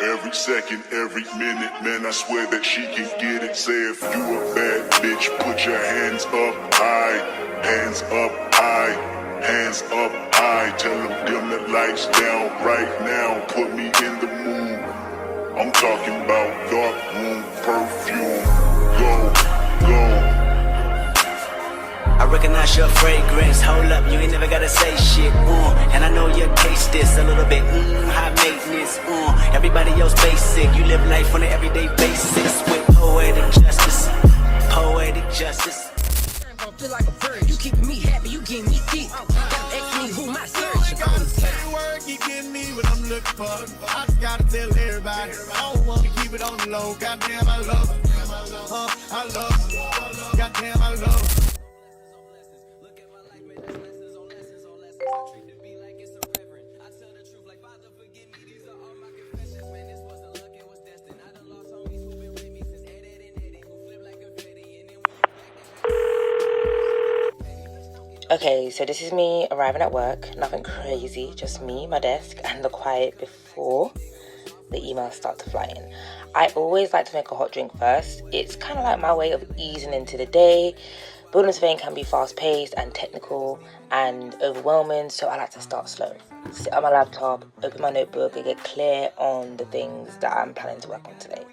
Every second, every minute, man, I swear that she can get it. Say if you a bad bitch, put your hands up high, hands up high, hands up high. Tell them dim the lights down right now, put me in the mood. I'm talking about dark room perfume. Go, go. I recognize your fragrance, hold up, you ain't never gotta say shit, and I know your taste is a little bit, high maintenance, everybody else basic, you live life on an everyday basis, with poetic justice, poetic justice. I feel like a bird, you keeping me happy, you getting me deep, gotta ask me who my surgeon. Gotta say the word, keep getting me what I'm looking for, I just gotta tell everybody, I don't wanna keep it on the low, goddamn I love her, I love her, goddamn I love her. Okay, so this is me arriving at work. Nothing crazy, just me, my desk, and the quiet before the emails start to fly in. I always like to make a hot drink first. It's kind of like my way of easing into the day. Building surveying can be fast-paced and technical and overwhelming, so I like to start slow. Sit on my laptop, open my notebook, and get clear on the things that I'm planning to work on today.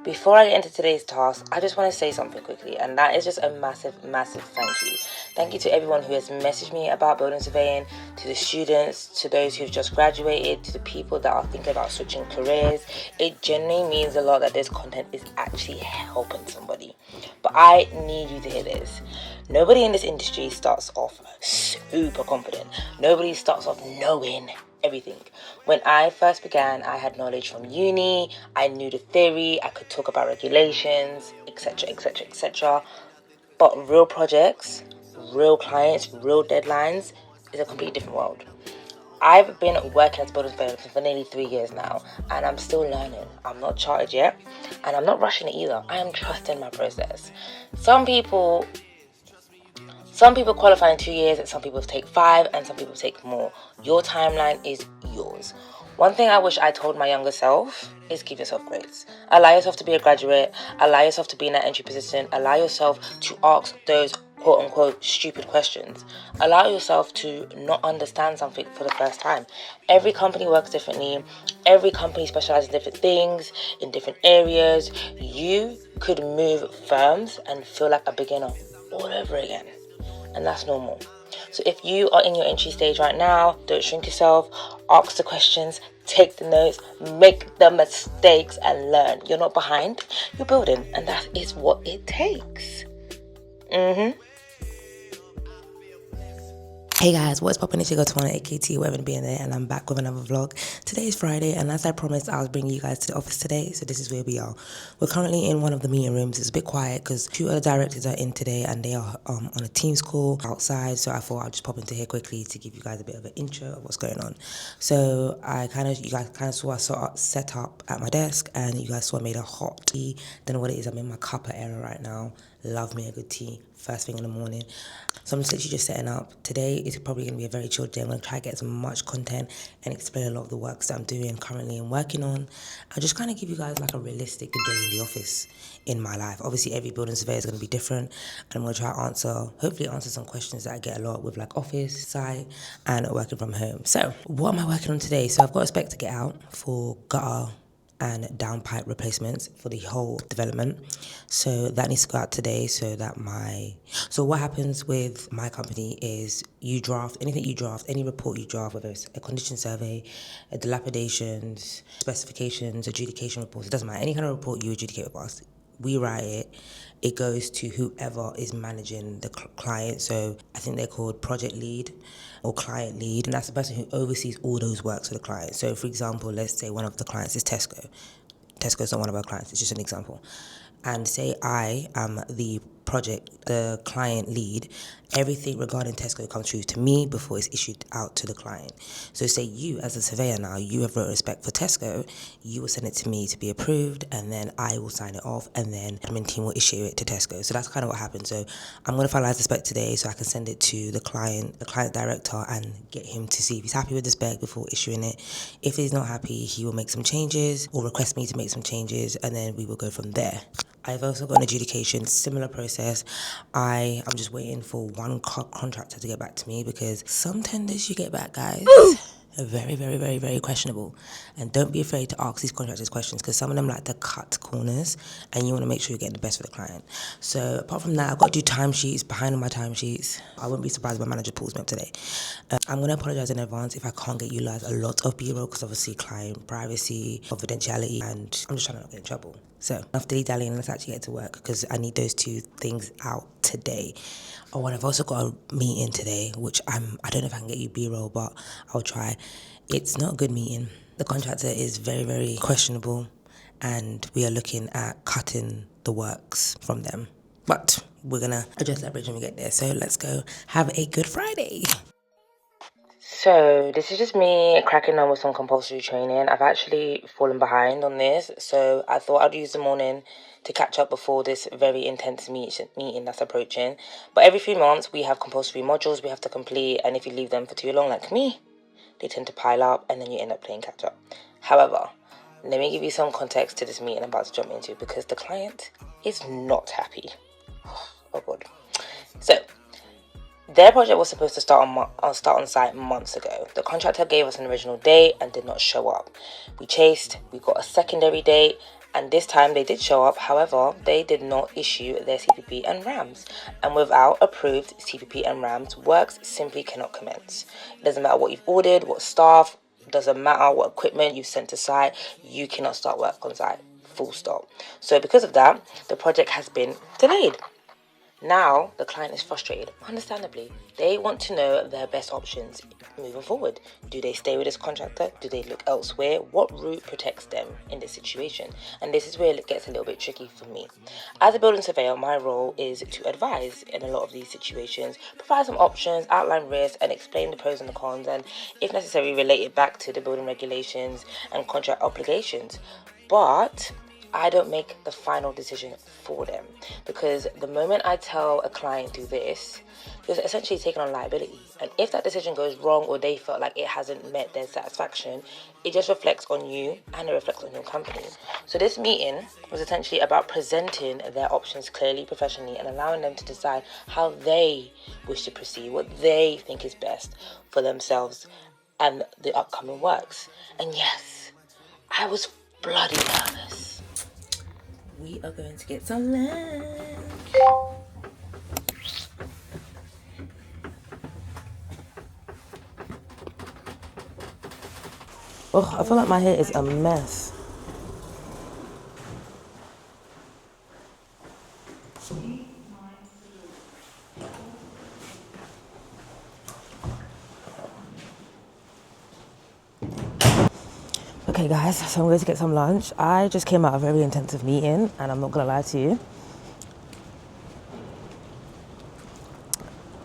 Before I get into today's task, I just want to say something quickly, and that is just a massive, massive thank you. Thank you to everyone who has messaged me about building surveying, to the students, to those who've just graduated, to the people that are thinking about switching careers. It genuinely means a lot that this content is actually helping somebody. But I need you to hear this. Nobody in this industry starts off super confident. Nobody starts off knowing everything. When I first began, I had knowledge from uni, I knew the theory, I could talk about regulations, etc, etc, etc. But real projects, real clients, real deadlines is a completely different world. I've been working as a building surveyor for nearly 3 years now, and I'm still learning. I'm not chartered yet, and I'm not rushing it either. I am trusting my process. Some people qualify in 2 years, and some people take 5, and some people take more. Your timeline is yours. One thing I wish I told my younger self is give yourself grace. Allow yourself to be a graduate. Allow yourself to be in that entry position. Allow yourself to ask those quote-unquote stupid questions. Allow yourself to not understand something for the first time. Every company works differently. Every company specializes in different things, in different areas. You could move firms and feel like a beginner all over again. And that's normal. So if you are in your entry stage right now, don't shrink yourself, ask the questions, take the notes, make the mistakes and learn. You're not behind, you're building, and that is what it takes. Hey guys, what's poppin'? It's your girl Twanaldn, AKT, whatever being there, and I'm back with another vlog. Today is Friday, and as I promised, I was bringing you guys to the office today, so this is where we are. We're currently in one of the meeting rooms. It's a bit quiet because 2 other directors are in today, and they are on a Teams call outside, so I thought I'd just pop into here quickly to give you guys a bit of an intro of what's going on. So you guys kind of saw I set up at my desk, and you guys saw I made a hot tea. Don't know what it is. I'm in my cuppa era right now. Love me a good tea first thing in the morning. So I'm literally just setting up. Today is probably going to be a very chill day. I'm going to try to get as much content and explain a lot of the works that I'm doing currently and working on. I'll just kind of give you guys like a realistic day in the office in my life. Obviously, every building surveyor is going to be different. And I'm going to try to hopefully answer some questions that I get a lot with like office, site, and working from home. So what am I working on today? So I've got a spec to get out for gutter and downpipe replacements for the whole development. So that needs to go out today so what happens with my company is any report you draft, whether it's a condition survey, a dilapidations, specifications, adjudication reports, it doesn't matter, any kind of report you adjudicate with us, we write it, it goes to whoever is managing the client. So I think they're called project lead or client lead, and that's the person who oversees all those works for the client. So for example, let's say one of the clients is Tesco. Tesco's not one of our clients, it's just an example. And say I am the project, the client lead, everything regarding Tesco comes through to me before it's issued out to the client. So say you as a surveyor now, you have wrote a spec for Tesco, you will send it to me to be approved, and then I will sign it off, and then the admin team will issue it to Tesco. So that's kind of what happens. So I'm going to finalize the spec today so I can send it to the client director, and get him to see if he's happy with the spec before issuing it. If he's not happy, he will make some changes or request me to make some changes, and then we will go from there. I've also got an adjudication, similar process. I'm just waiting for one contractor to get back to me, because some tenders you get back, guys, are very, very, very, very questionable. And don't be afraid to ask these contractors questions, because some of them like to cut corners, and you want to make sure you're getting the best for the client. So apart from that, I've got to do timesheets, behind on my timesheets. I wouldn't be surprised if my manager pulls me up today. I'm going to apologise in advance if I can't get you guys a lot of B-roll, because obviously client privacy, confidentiality, and I'm just trying to not get in trouble. So enough dilly-dallying, let's actually get to work, because I need those two things out today. Oh, and I've also got a meeting today, which I don't know if I can get you B-roll, but I'll try. It's not a good meeting. The contractor is very, very questionable, and we are looking at cutting the works from them. But we're going to address that bridge when we get there. So let's go have a good Friday. So this is just me cracking on with some compulsory training. I've actually fallen behind on this, so I thought I'd use the morning to catch up before this very intense meeting that's approaching. But every few months we have compulsory modules we have to complete, and if you leave them for too long like me, they tend to pile up and then you end up playing catch up. However, let me give you some context to this meeting I'm about to jump into, because the client is not happy. Oh God. So their project was supposed to start on site months ago. The contractor gave us an original date and did not show up. We chased, we got a secondary date, and this time they did show up. However, they did not issue their CPP and RAMs. And without approved CPP and RAMs, works simply cannot commence. It doesn't matter what you've ordered, what staff, doesn't matter what equipment you've sent to site, you cannot start work on site. Full stop. So because of that, the project has been delayed. Now, the client is frustrated, understandably. They want to know their best options moving forward. Do they stay with this contractor? Do they look elsewhere? What route protects them in this situation? And this is where it gets a little bit tricky for me. As a building surveyor, my role is to advise in a lot of these situations, provide some options, outline risks, and explain the pros and the cons, and if necessary, relate it back to the building regulations and contract obligations. But I don't make the final decision for them, because the moment I tell a client do this, you're essentially taking on liability. And if that decision goes wrong, or they felt like it hasn't met their satisfaction, it just reflects on you and it reflects on your company. So this meeting was essentially about presenting their options clearly, professionally, and allowing them to decide how they wish to proceed, what they think is best for themselves and the upcoming works. And yes, I was bloody nervous. We are going to get some lunch. Oh, I feel like my hair is a mess. Okay guys, so I'm going to get some lunch. I just came out of a very intensive meeting, and I'm not going to lie to you.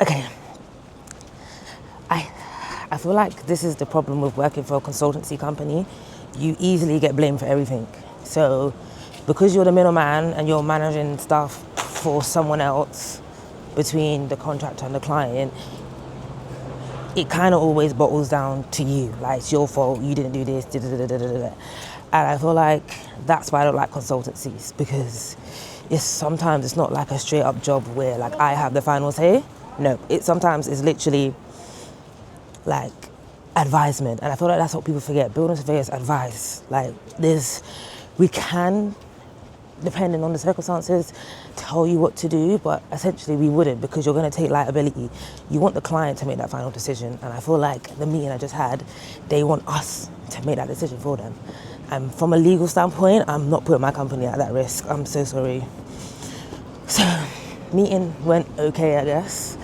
Okay. I feel like this is the problem with working for a consultancy company. You easily get blamed for everything. So because you're the middleman and you're managing stuff for someone else between the contractor and the client, it kind of always bottles down to you. Like, it's your fault, you didn't do this, And I feel like that's why I don't like consultancies, because sometimes it's not like a straight up job where like I have the final say. No, sometimes it's literally like advisement. And I feel like that's what people forget. Building surveyors advise. Like we can, depending on the circumstances, tell you what to do, but essentially we wouldn't, because you're going to take liability. You want the client to make that final decision, and I feel like the meeting I just had, they want us to make that decision for them. And from a legal standpoint, I'm not putting my company at that risk. I'm so sorry. So, meeting went okay, I guess.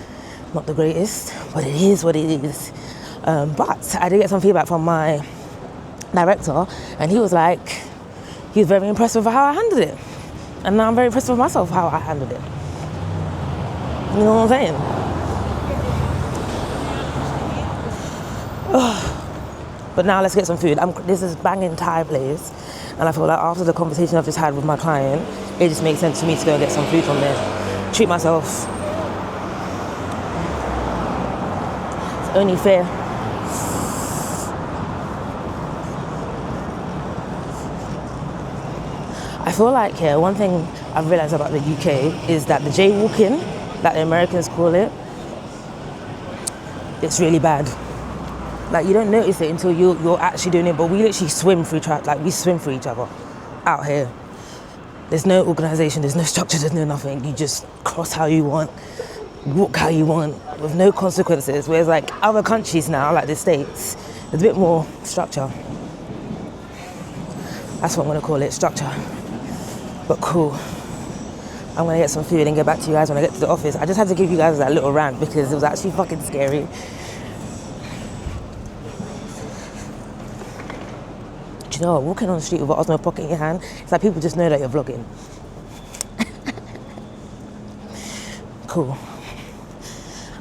Not the greatest, but it is what it is. But I did get some feedback from my director, and he was very impressed with how I handled it. And I'm very impressed with myself how I handled it. You know what I'm saying? But now let's get some food. This is banging Thai place, and I feel like after the conversation I've just had with my client, it just makes sense for me to go and get some food from there. Treat myself. It's only fair. I feel like here, one thing I've realised about the UK is that the jaywalking, that the Americans call it, it's really bad. Like, you don't notice it until you're actually doing it, but we literally swim through we swim through each other out here. There's no organisation, there's no structure, there's no nothing. You just cross how you want, walk how you want, with no consequences. Whereas like other countries now, like the States, there's a bit more structure. That's what I'm gonna call it, structure. But cool. I'm gonna get some food and get back to you guys when I get to the office. I just had to give you guys that little rant because it was actually fucking scary. Do you know what? Walking on the street with an Osmo Pocket in your hand, it's like people just know that you're vlogging. Cool.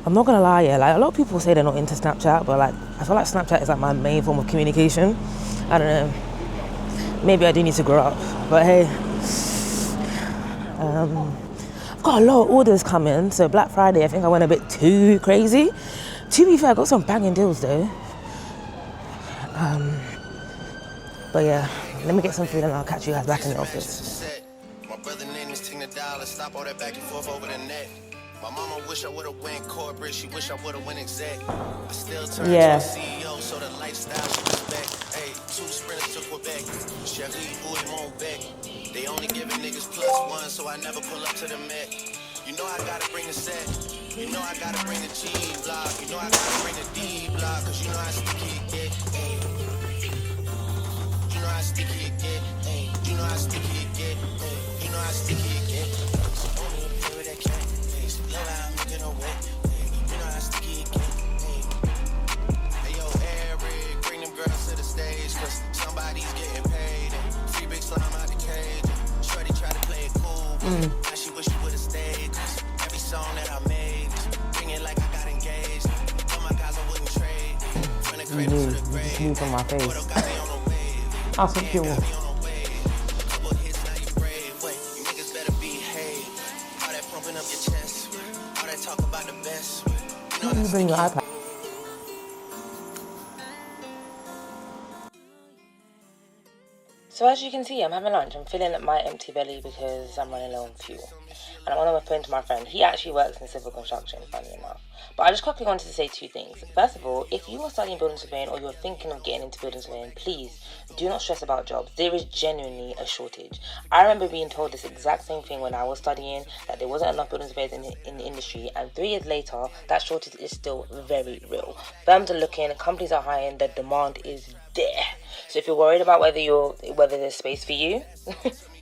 I'm not gonna lie, yeah, like a lot of people say they're not into Snapchat, but like I feel like Snapchat is like my main form of communication. I don't know. Maybe I do need to grow up, but hey. I've got a lot of orders coming, so Black Friday I think I went a bit too crazy. To be fair, I got some banging deals though. But yeah, let me get some food and I'll catch you guys back in the office. My brother name is $10. Stop all that back and forth over the net. My mama wish I would've went corporate, she wish I would've went exec. I still turn to a CEO, so the lifestyle she respect. Hey, 2 sprinters to Quebec, Chef eat food won't back. They only giving niggas +1, so I never pull up to the Met. You know I gotta bring the set, you know I gotta bring the G block, you know I gotta bring the D block, cause you know how sticky it get. Hey. You know how sticky it get. Hey. You know how sticky it get. Hey. You know how sticky it get. So only play with that cat. Hey. So love how I'm making a way. Hey. You know how sticky it get. Hey yo, Eric, bring them girls to the stage, cause somebody's getting paid. And free big slime out the cage. Shorty try to play it cool, but now she wish she would've stayed. Cause every song that I made, bring it like I got engaged. All my guys I wouldn't trade. From the cradle to the grave. Smooth on my face. I'll switch you off. Let me bring your iPad. So as you can see, I'm having lunch. I'm filling up my empty belly because I'm running low on fuel. And I'm on my phone to my friend. He actually works in civil construction, funny enough. But I just quickly wanted to say 2 things. First of all, if you are studying building surveying or you're thinking of getting into building surveying, please do not stress about jobs. There is genuinely a shortage. I remember being told this exact same thing when I was studying, that there wasn't enough building surveyors in the industry, and 3 years later, that shortage is still very real. Firms are looking, companies are hiring, the demand is there. So if you're worried about whether there's space for you,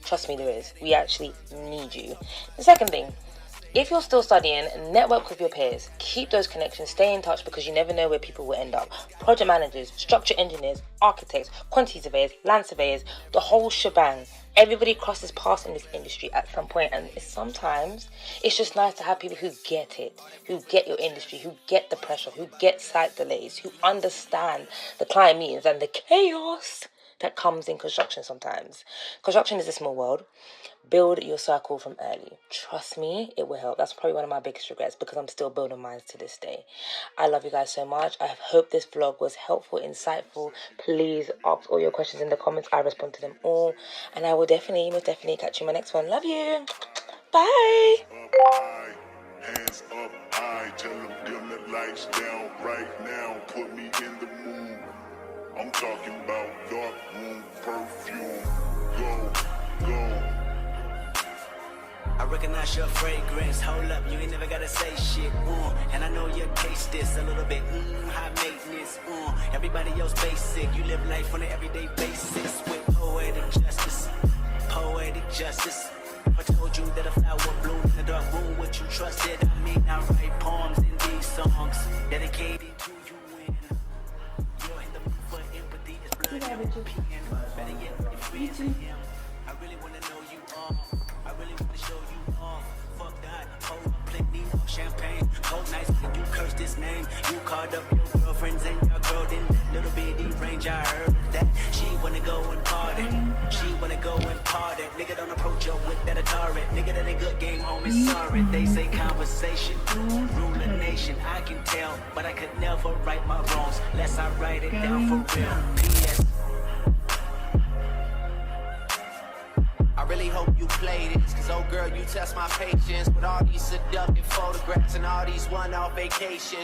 trust me, there is. We actually need you. The second thing, if you're still studying, network with your peers. Keep those connections, stay in touch, because you never know where people will end up. Project managers, structural engineers, architects, quantity surveyors, land surveyors, the whole shebang. Everybody crosses paths in this industry at some point, and sometimes it's just nice to have people who get it, who get your industry, who get the pressure, who get site delays, who understand the client meetings and the chaos that comes in construction sometimes. Construction is a small world. Build your circle from early. Trust me, it will help. That's probably one of my biggest regrets, because I'm still building mine to this day. I love you guys so much. I hope this vlog was helpful, insightful. Please ask all your questions in the comments. I respond to them all. And I will most definitely catch you in my next one. Love you. Bye. Hands up high, tell them dim the lights down right now. Put me in the mood. I'm talking about dark room perfume. Go. I recognize your fragrance. Hold up, you ain't never gotta say shit. And I know you taste this a little bit. High maintenance. Everybody else basic. You live life on an everyday basis with poetic justice. Poetic justice. I told you that a flower bloomed in the dark room. What you trusted, I mean, I write poems in these songs dedicated to you. When you're in the mood for empathy, it's blood. Better yet, if we to him, I really wanna know you all. I really wanna show you off. Fuck that, hold plenty of champagne. name. You called up your girlfriends and your girl didn't. Little bitty range, I heard that. She wanna go and party. She wanna go and party. Nigga don't approach her with that Atari. Nigga that ain't good game, homie, sorry. They say conversation, rule a nation. I can tell, but I could never right my wrongs unless I write it down for real. P.S. I really hope you play this, cause oh girl, you test my patience with all these seductive photographs and all these one-off vacations.